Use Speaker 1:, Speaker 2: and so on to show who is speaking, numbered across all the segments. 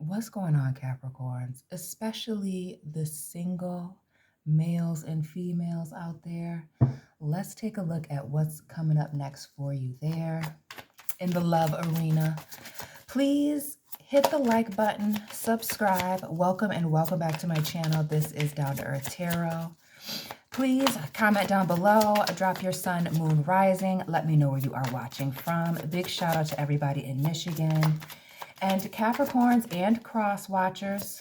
Speaker 1: What's going on, Capricorns? Especially the single males and females out there. Let's take a look at what's coming up next for you there in the love arena. Please hit the like button, subscribe. Welcome and welcome back to my channel. This is Down to Earth Tarot. Please comment down below, drop your sun, moon, rising. Let me know where you are watching from. Big shout out to everybody in Michigan. And Capricorns and cross watchers,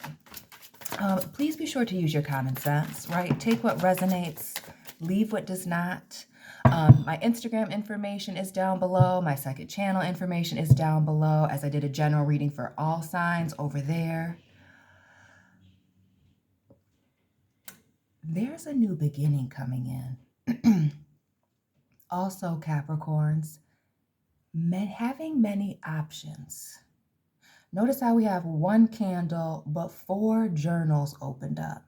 Speaker 1: please be sure to use your common sense, right? Take what resonates, leave what does not. My Instagram information is down below. My second channel information is down below, as I did a general reading for all signs over there. There's a new beginning coming in. Also, Capricorns, having many options. Notice how we have one candle, but 4 journals opened up.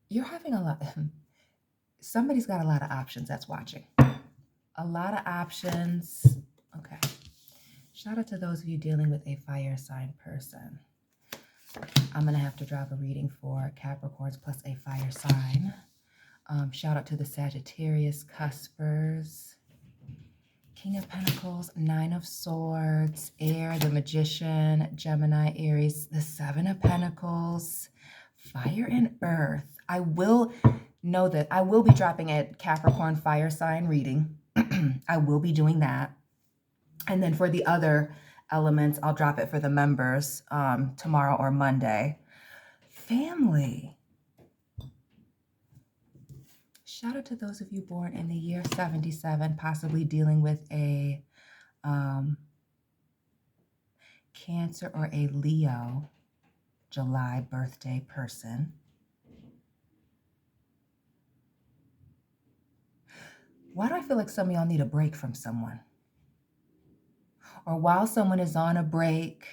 Speaker 1: You're having a lot. Somebody's got a lot of options that's watching. A lot of options. Okay. Shout out to those of you dealing with a fire sign person. I'm going to have to drop a reading for Capricorns plus a fire sign. Shout out to the Sagittarius cuspers. King of Pentacles, 9 of Swords, Air, the Magician, Gemini, Aries, the 7 of Pentacles, Fire and Earth. I will know that I will be dropping a Capricorn fire sign reading. I will be doing that. And then for the other elements, I'll drop it for the members tomorrow or Monday. Family. Shout out to those of you born in the year 77, possibly dealing with a Cancer or a Leo July birthday person. Why do I feel like some of y'all need a break from someone? Or while someone is on a break,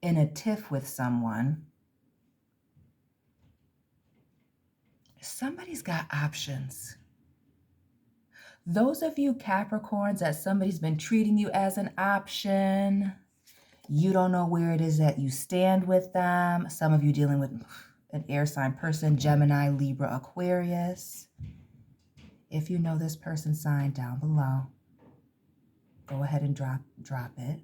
Speaker 1: in a tiff with someone, somebody's got options. Those of you Capricorns that somebody's been treating you as an option, you don't know where it is that you stand with them. Some of you dealing with an air sign person, Gemini, Libra, Aquarius. If you know this person's sign down below, go ahead and drop it.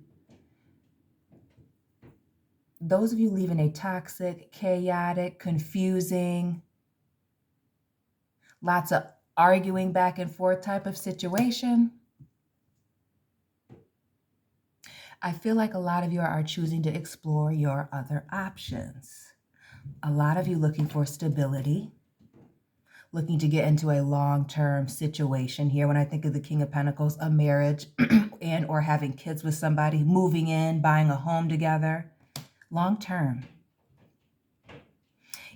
Speaker 1: Those of you leaving a toxic, chaotic, confusing, lots of arguing back and forth type of situation. I feel like a lot of you are choosing to explore your other options. A lot of you looking for stability, looking to get into a long-term situation here. When I think of the King of Pentacles, a marriage and or having kids with somebody, moving in, buying a home together, long-term.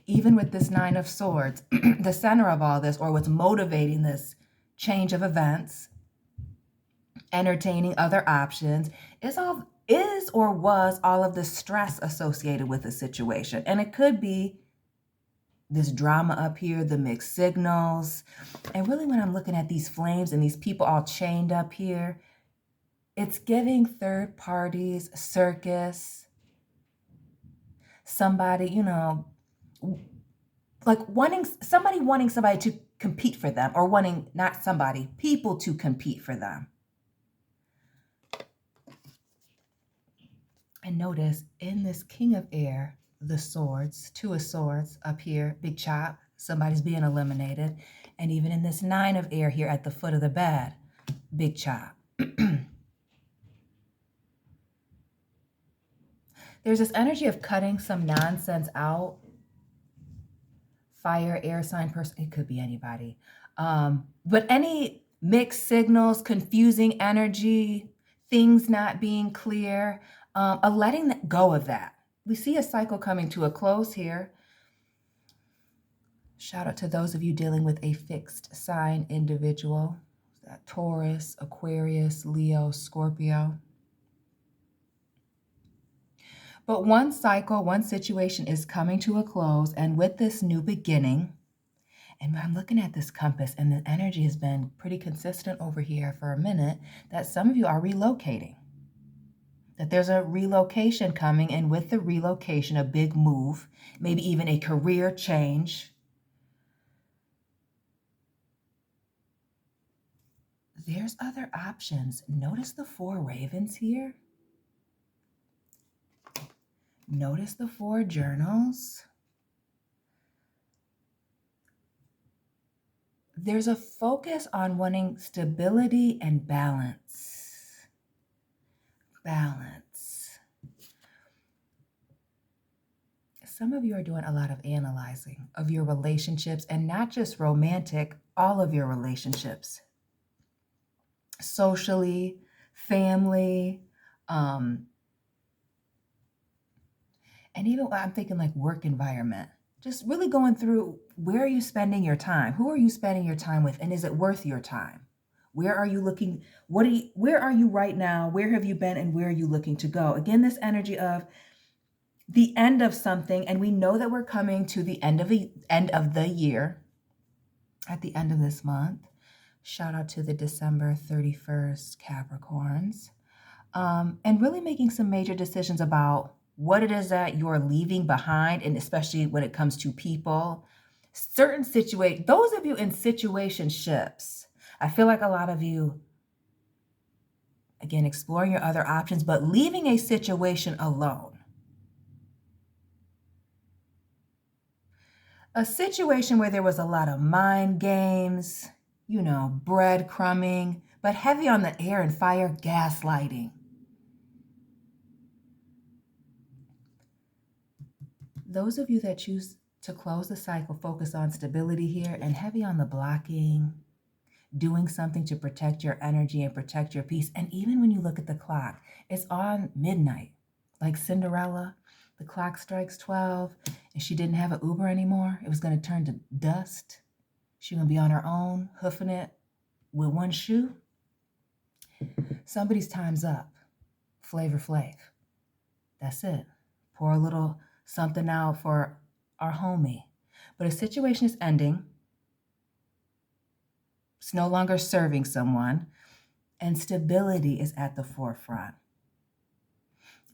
Speaker 1: Even with this 9 of Swords, the center of all this, or what's motivating this change of events, entertaining other options, is or was all of the stress associated with the situation. And it could be this drama up here, the mixed signals. And really when I'm looking at these flames and these people all chained up here, it's giving third parties, circus, somebody, you know, like wanting somebody to compete for them, or wanting, not somebody, people to compete for them. And notice in this King of Air, the Swords, 2 of Swords up here, big chop, somebody's being eliminated. And even in this 9 of Air here at the foot of the bed, big chop. There's this energy of cutting some nonsense out. Fire, air sign person, it could be anybody. But any mixed signals, confusing energy, things not being clear, letting go of that. We see a cycle coming to a close here. Shout out to those of you dealing with a fixed sign individual. Taurus, Aquarius, Leo, Scorpio. But one cycle, one situation is coming to a close, and with this new beginning, And I'm looking at this compass, and the energy has been pretty consistent over here for a minute, that some of you are relocating, that there's a relocation coming, and with the relocation, a big move, maybe even a career change. There's other options. Notice the 4 ravens here. Notice the 4 journals. There's a focus on wanting stability and balance. Balance. Some of you are doing a lot of analyzing of your relationships, and not just romantic, all of your relationships. Socially, family, and even I'm thinking like work environment. Just really going through, where are you spending your time? Who are you spending your time with? And is it worth your time? Where are you looking? Where are you right now? Where have you been, and where are you looking to go? Again, this energy of the end of something, and we know that we're coming to the end of the year at the end of this month. Shout out to the December 31st Capricorns. And really making some major decisions about what it is that you're leaving behind, and especially when it comes to people. Certain those of you in situationships, I feel like a lot of you, again, exploring your other options, but leaving a situation alone. A situation where there was a lot of mind games, breadcrumbing, but heavy on the air and fire, gaslighting. Those of you that choose to close the cycle, focus on stability here, and heavy on the blocking, doing something to protect your energy and protect your peace. And even when you look at the clock, it's on midnight. Like Cinderella, the clock strikes 12, and she didn't have an Uber anymore. It was going to turn to dust. She going to be on her own, hoofing it with one shoe. Somebody's time's up. Flavor Flav. That's it. Pour a little something out for our homie. But a situation is ending. It's no longer serving someone. And stability is at the forefront.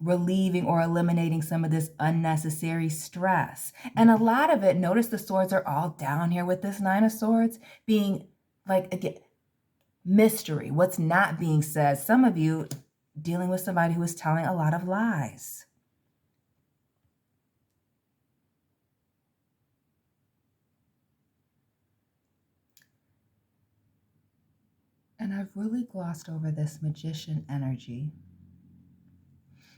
Speaker 1: Relieving or eliminating some of this unnecessary stress. And a lot of it, notice the swords are all down here with this 9 of Swords, being like, again, mystery. What's not being said. Some of you dealing with somebody who is telling a lot of lies. And I've really glossed over this Magician energy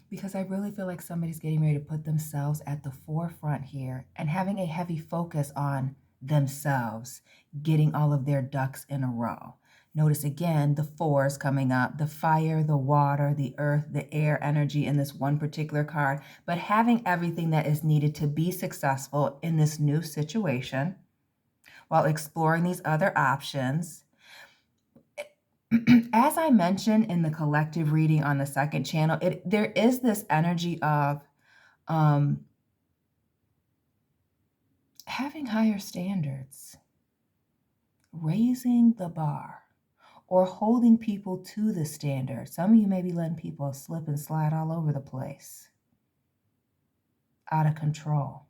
Speaker 1: because I really feel like somebody's getting ready to put themselves at the forefront here and having a heavy focus on themselves, getting all of their ducks in a row. Notice again, the 4s coming up, the fire, the water, the earth, the air energy in this one particular card, but having everything that is needed to be successful in this new situation while exploring these other options. As I mentioned in the collective reading on the second channel, there is this energy of having higher standards, raising the bar, or holding people to the standard. Some of you may be letting people slip and slide all over the place, out of control.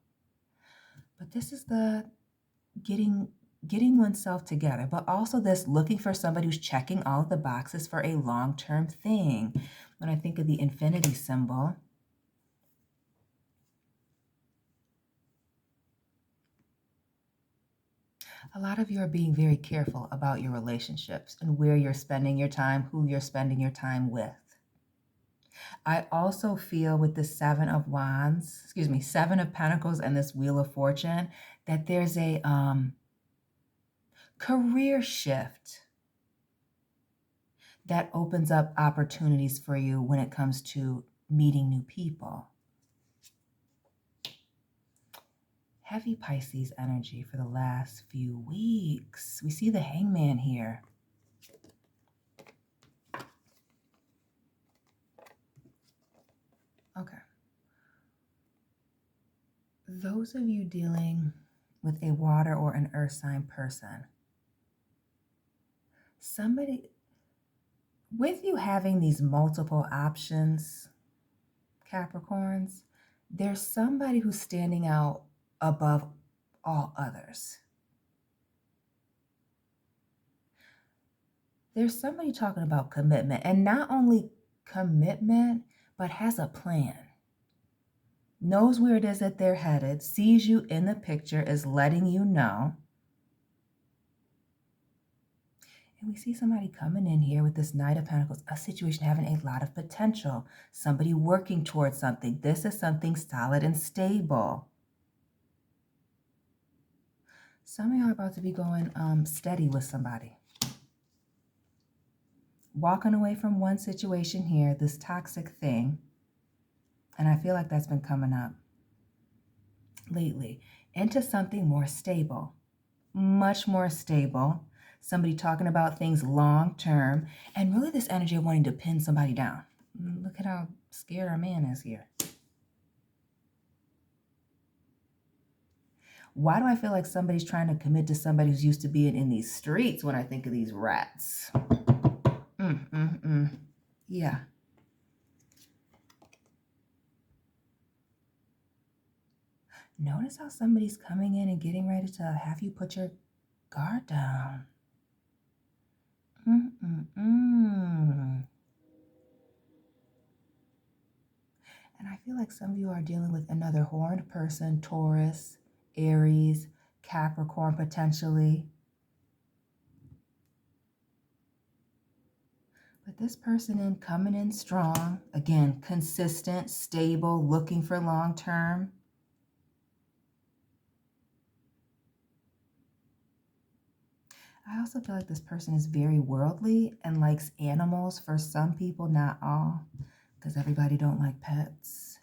Speaker 1: But this is the getting oneself together, but also this looking for somebody who's checking all of the boxes for a long-term thing. When I think of the infinity symbol, a lot of you are being very careful about your relationships and where you're spending your time, who you're spending your time with. I also feel with the 7 of Pentacles and this Wheel of Fortune, that there's a career shift that opens up opportunities for you when it comes to meeting new people. Heavy Pisces energy for the last few weeks. We see the Hangman here. Okay. Those of you dealing with a water or an earth sign person. Somebody, with you having these multiple options, Capricorns, there's somebody who's standing out above all others. There's somebody talking about commitment, and not only commitment, but has a plan. Knows where it is that they're headed, sees you in the picture, is letting you know. And we see somebody coming in here with this Knight of Pentacles, a situation having a lot of potential, somebody working towards something. This is something solid and stable. Some of y'all are about to be going steady with somebody. Walking away from one situation here, this toxic thing, and I feel like that's been coming up lately, into something more stable, much more stable. Somebody talking about things long term, and really this energy of wanting to pin somebody down. Look at how scared our man is here. Why do I feel like somebody's trying to commit to somebody who's used to being in these streets when I think of these rats? Yeah. Notice how somebody's coming in and getting ready to have you put your guard down. And I feel like some of you are dealing with another horned person, Taurus, Aries, Capricorn potentially. But this person coming in strong, again, consistent, stable, looking for long term. I also feel like this person is very worldly and likes animals for some people, not all, because everybody don't like pets.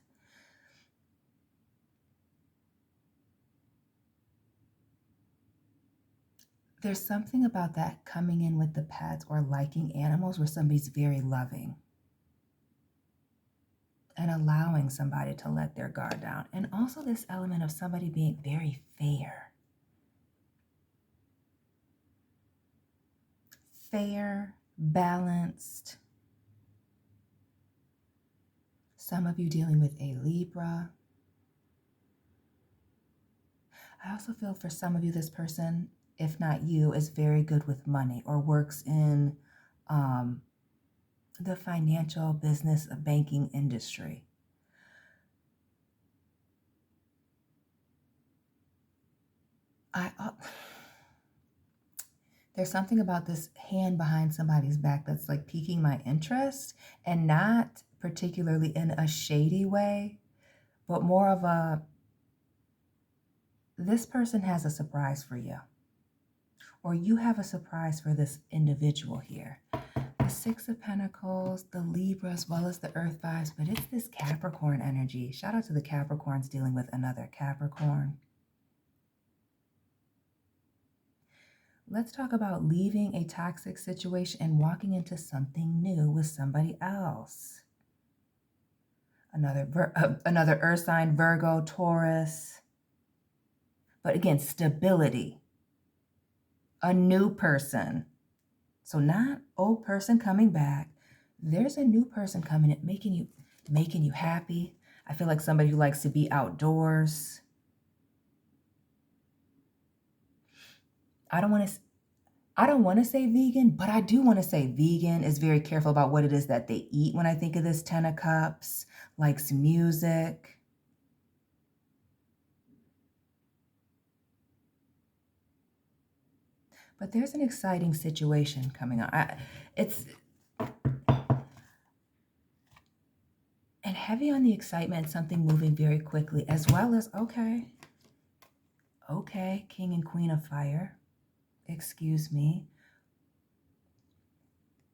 Speaker 1: There's something about that coming in with the pets or liking animals where somebody's very loving and allowing somebody to let their guard down. And also this element of somebody being very fair. Fair, balanced. Some of you dealing with a Libra. I also feel for some of you, this person, if not you, is very good with money or works in the financial business banking industry. There's something about this hand behind somebody's back that's like piquing my interest, and not particularly in a shady way, but more of a, this person has a surprise for you, or you have a surprise for this individual here. The Six of Pentacles, the Libra, as well as the Earth vibes, but it's this Capricorn energy. Shout out to the Capricorns dealing with another Capricorn. Let's talk about leaving a toxic situation and walking into something new with somebody else. Another Earth sign, Virgo, Taurus. But again, stability. A new person. So not old person coming back. There's a new person coming in, making you happy. I feel like somebody who likes to be outdoors. I don't want to say vegan, but I do want to say vegan is very careful about what it is that they eat. When I think of this Ten of Cups, likes music. But there's an exciting situation coming on. And heavy on the excitement, something moving very quickly, as well as, okay, King and Queen of Fire. Excuse me.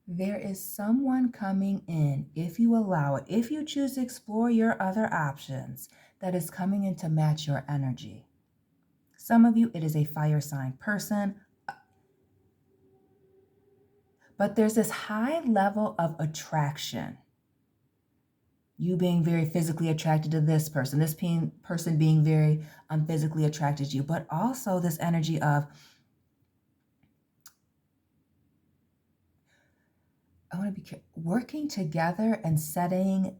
Speaker 1: There is someone coming in, if you allow it, if you choose to explore your other options, that is coming in to match your energy. Some of you, it is a fire sign person. But there's this high level of attraction. You being very physically attracted to this person, person being very physically attracted to you, but also this energy of, I want to be working together and setting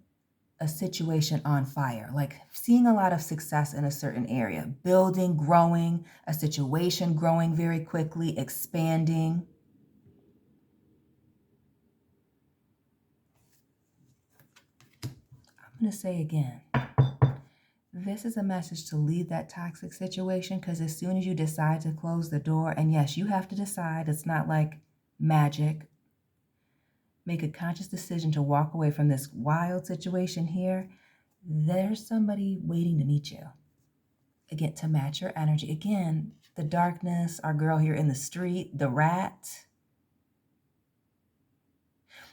Speaker 1: a situation on fire, like seeing a lot of success in a certain area, building, growing, a situation growing very quickly, expanding. I'm going to say again, this is a message to leave that toxic situation, because as soon as you decide to close the door, and yes, you have to decide, it's not like magic, make a conscious decision to walk away from this wild situation here, there's somebody waiting to meet you. Again, to match your energy. Again, the darkness, our girl here in the street, the rat.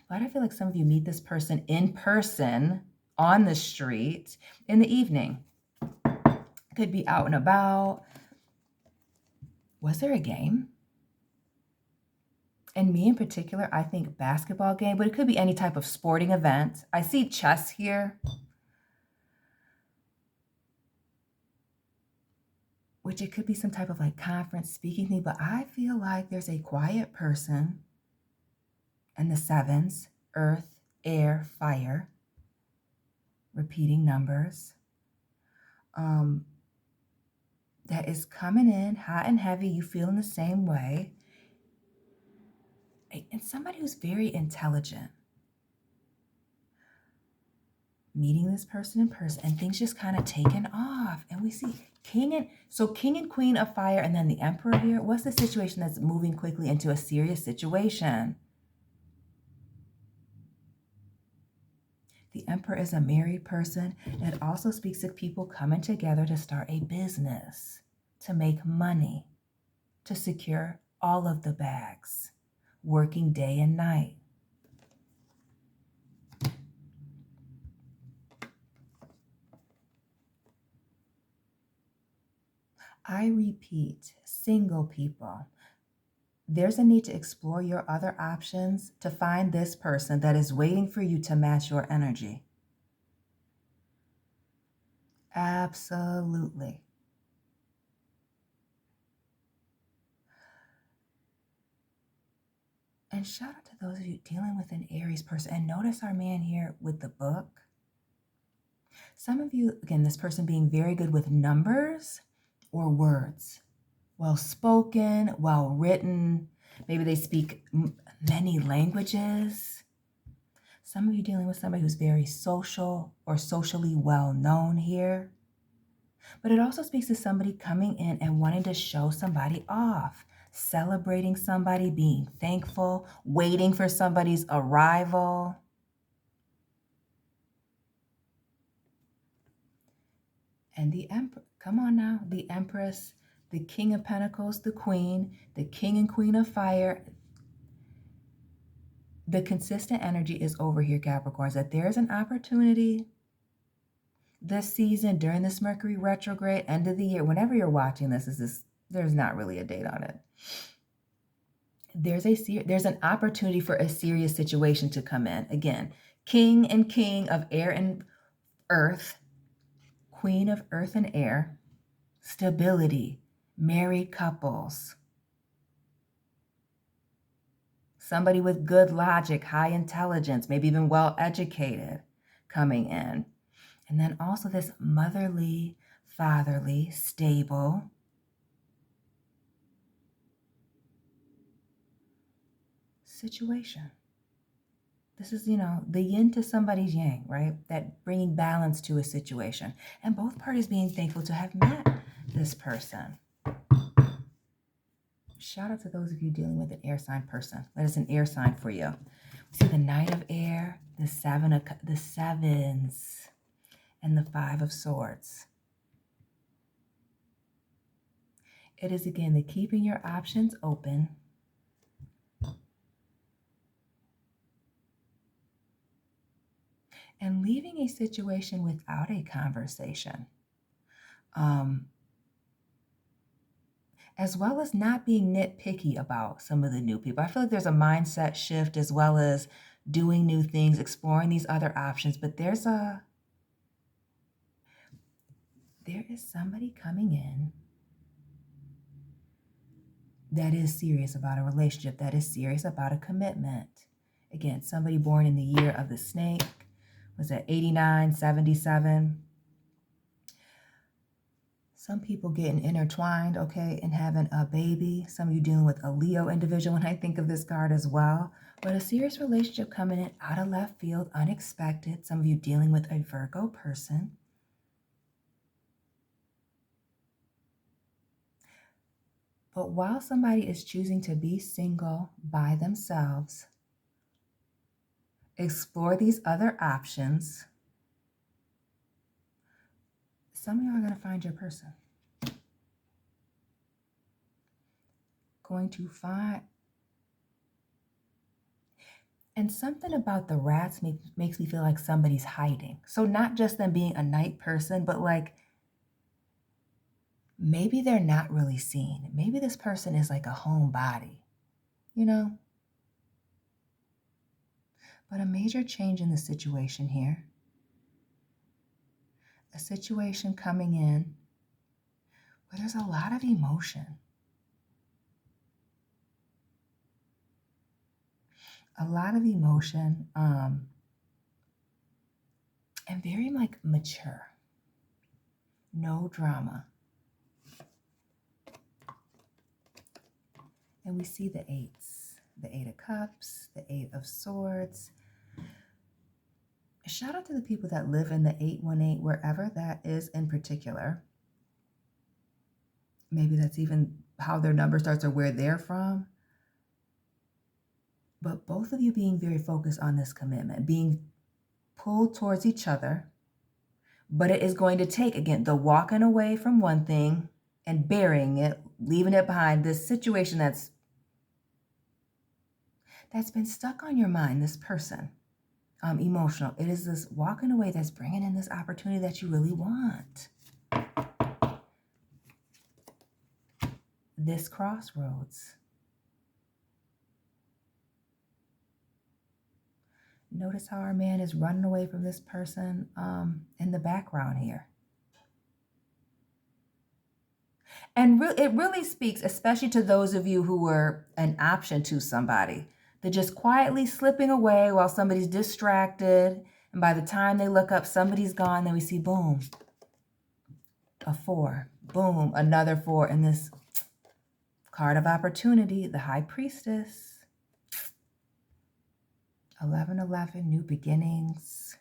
Speaker 1: Why do I feel like some of you meet this person in person on the street in the evening? Could be out and about. Was there a game? And me in particular, I think basketball game, but it could be any type of sporting event. I see chess here, which it could be some type of like conference speaking thing, but I feel like there's a quiet person, and the sevens, earth, air, fire, repeating numbers, that is coming in hot and heavy. You feel in the same way. And somebody who's very intelligent, meeting this person in person, and things just kind of taken off. And we see king and queen of fire, and then the emperor here. What's the situation that's moving quickly into a serious situation? The emperor is a married person. And it also speaks of people coming together to start a business, to make money, to secure all of the bags, working day and night. I repeat, single people, there's a need to explore your other options to find this person that is waiting for you to match your energy. Absolutely. And shout out to those of you dealing with an Aries person. And notice our man here with the book. Some of you, again, this person being very good with numbers or words. Well spoken, well written. Maybe they speak many languages. Some of you dealing with somebody who's very social or socially well known here. But it also speaks to somebody coming in and wanting to show somebody off, celebrating somebody, being thankful, waiting for somebody's arrival. And the emperor, come on now, the empress, the king of pentacles, the queen, the king and queen of fire. The consistent energy is over here, Capricorns, that there's an opportunity this season during this Mercury retrograde, end of the year, whenever you're watching this, there's not really a date on it. There's an opportunity for a serious situation to come in. Again, king of air and earth, queen of earth and air, stability, married couples, somebody with good logic, high intelligence, maybe even well educated coming in. And then also this motherly, fatherly, stable situation. This is, the yin to somebody's yang, right? That bringing balance to a situation. And both parties being thankful to have met this person. Shout out to those of you dealing with an air sign person. That is an air sign for you. We see the Knight of Air, the sevens, and the Five of Swords. It is, again, the keeping your options open. And leaving a situation without a conversation. As well as not being nitpicky about some of the new people. I feel like there's a mindset shift, as well as doing new things, exploring these other options. But there is somebody coming in that is serious about a relationship, that is serious about a commitment. Again, somebody born in the year of the snake. Was that 89, 77? Some people getting intertwined, okay, and having a baby. Some of you dealing with a Leo individual when I think of this card as well. But a serious relationship coming in out of left field, unexpected. Some of you dealing with a Virgo person. But while somebody is choosing to be single by themselves, explore these other options, some of you are going to find your person. Going to find. And something about the rats makes me feel like somebody's hiding. So not just them being a night person, but like maybe they're not really seen. Maybe this person is like a homebody, you know? But a major change in the situation here. A situation coming in where there's a lot of emotion. A lot of emotion, and very like mature. No drama. And we see the eights, the 8 of cups, the 8 of swords. Shout out to the people that live in the 818, wherever that is in particular. Maybe that's even how their number starts or where they're from. But both of you being very focused on this commitment, being pulled towards each other. But it is going to take, again, the walking away from one thing and burying it, leaving it behind, this situation that's been stuck on your mind, this person, emotional. It is this walking away that's bringing in this opportunity that you really want. This crossroads. Notice how our man is running away from this person in the background here. And it really speaks, especially to those of you who were an option to somebody. They're just quietly slipping away while somebody's distracted. And by the time they look up, somebody's gone. Then we see, boom, a 4. Boom, another 4. And this card of opportunity, the High Priestess. 1111, new beginnings.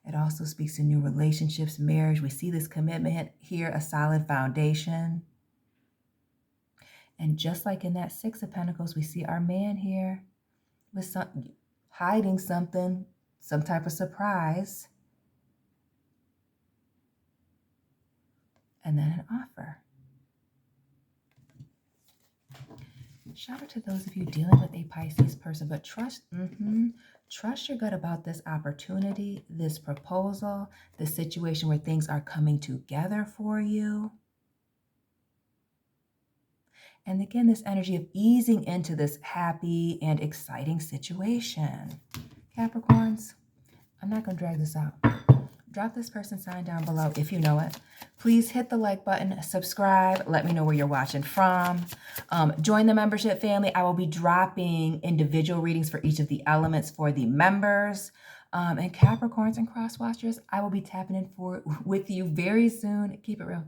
Speaker 1: It also speaks to new relationships, marriage. We see this commitment here, a solid foundation. And just like in that 6 of Pentacles, we see our man here with hiding something, some type of surprise. And then an offer. Shout out to those of you dealing with a Pisces person, but trust your gut about this opportunity, this proposal, this situation where things are coming together for you. And again, this energy of easing into this happy and exciting situation. Capricorns, I'm not going to drag this out. Drop this person sign down below if you know it. Please hit the like button, subscribe, let me know where you're watching from. Join the membership family. I will be dropping individual readings for each of the elements for the members. And Capricorns and cross watchers, I will be tapping in with you very soon. Keep it real.